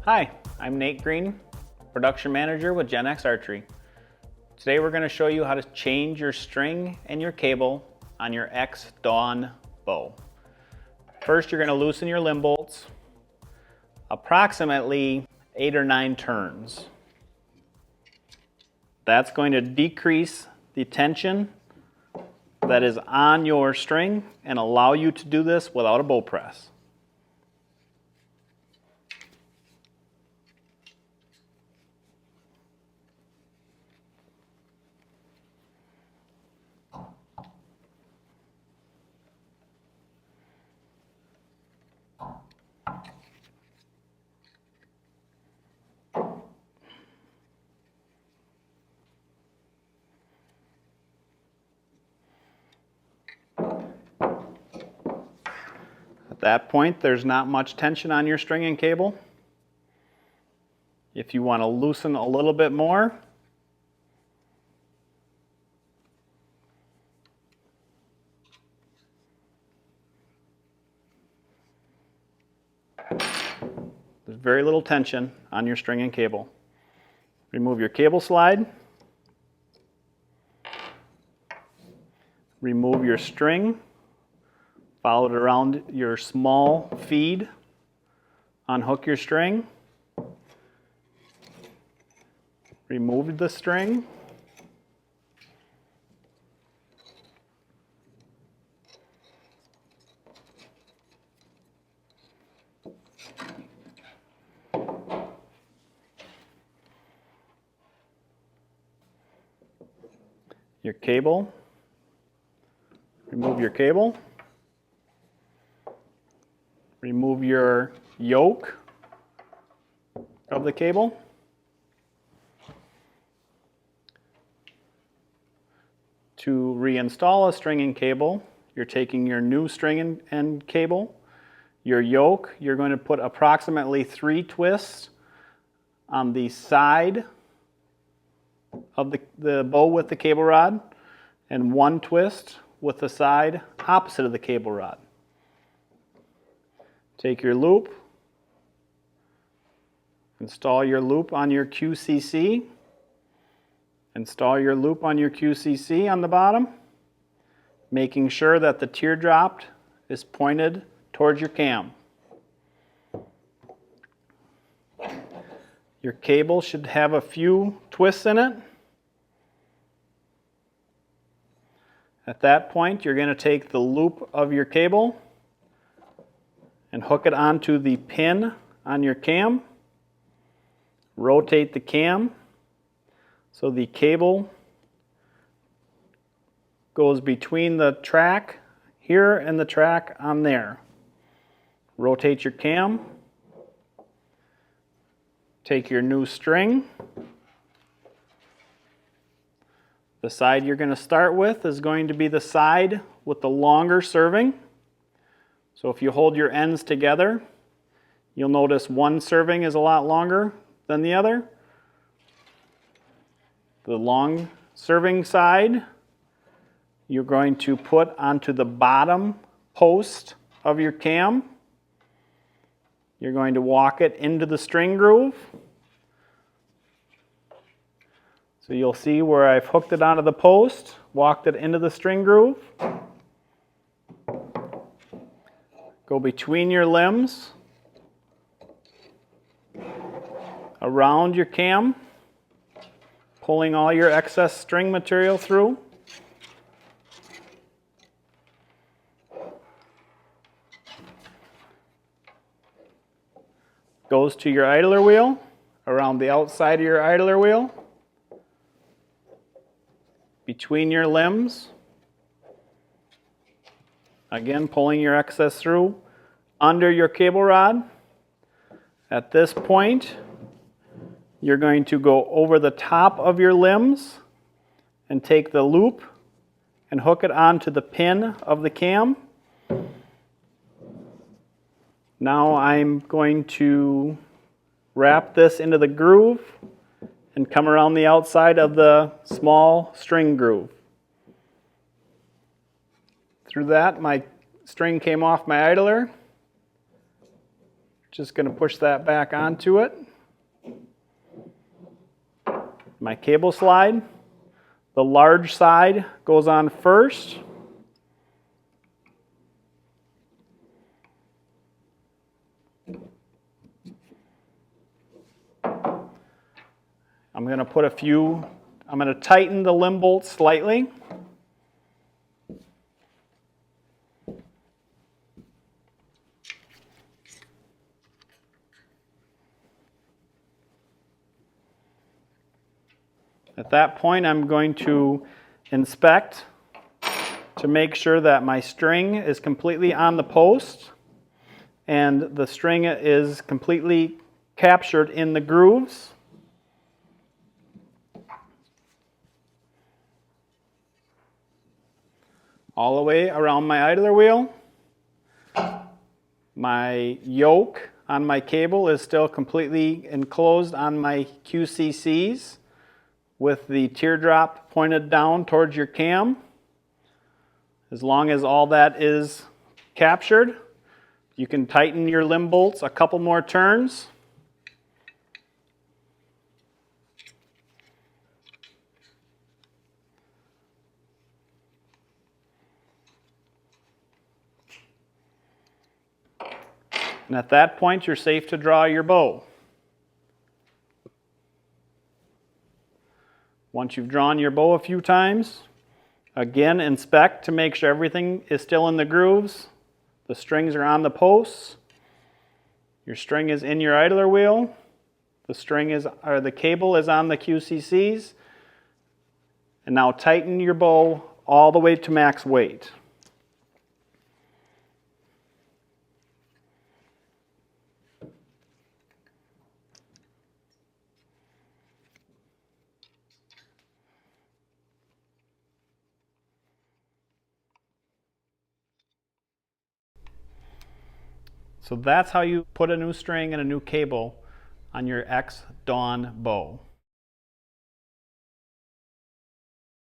Hi, I'm Nate Green, Production Manager with Gen X Archery. Today we're going to show you how to change your string and your cable on your X Dawn bow. First, you're going to loosen your limb bolts approximately 8 or 9 turns. That's going to decrease the tension that is on your string and allow you to do this without a bow press. At that point, there's not much tension on your string and cable. If you want to loosen a little bit more, there's very little tension on your string and cable. Remove your cable slide. Remove your string. Follow it around your small feed. Unhook your string. Remove the string. Your cable. Remove your cable. Remove your yoke of the cable. To reinstall a string and cable, you're taking your new string and cable, your yoke, you're going to put approximately 3 twists on the side of the bow with the cable rod and 1 twist with the side opposite of the cable rod. Take your loop, install your loop on your QCC, install your loop on your QCC on the bottom, making sure that the teardrop is pointed towards your cam. Your cable should have a few twists in it. At that point, you're going to take the loop of your cable and hook it onto the pin on your cam. Rotate the cam so the cable goes between the track here and the track on there. Rotate your cam. Take your new string. The side you're going to start with is going to be the side with the longer serving. So if you hold your ends together, you'll notice one serving is a lot longer than the other. The long serving side, you're going to put onto the bottom post of your cam. You're going to walk it into the string groove. So you'll see where I've hooked it onto the post, walked it into the string groove. Go between your limbs, around your cam, pulling all your excess string material through. Goes to your idler wheel, around the outside of your idler wheel, between your limbs. Again, pulling your excess through, under your cable rod. At this point, you're going to go over the top of your limbs and take the loop and hook it onto the pin of the cam. Now I'm going to wrap this into the groove and come around the outside of the small string groove. Through that, my string came off my idler. Just going to push that back onto it. My cable slide. The large side goes on first. I'm going to tighten the limb bolt slightly. At that point, I'm going to inspect to make sure that my string is completely on the post and the string is completely captured in the grooves. All the way around my idler wheel. My yoke on my cable is still completely enclosed on my QCCs with the teardrop pointed down towards your cam. As long as all that is captured, you can tighten your limb bolts a couple more turns. And at that point, you're safe to draw your bow. Once you've drawn your bow a few times, again, inspect to make sure everything is still in the grooves. The strings are on the posts. Your string is in your idler wheel. The cable is on the QCCs. And now tighten your bow all the way to max weight. So that's how you put a new string and a new cable on your X Dawn bow.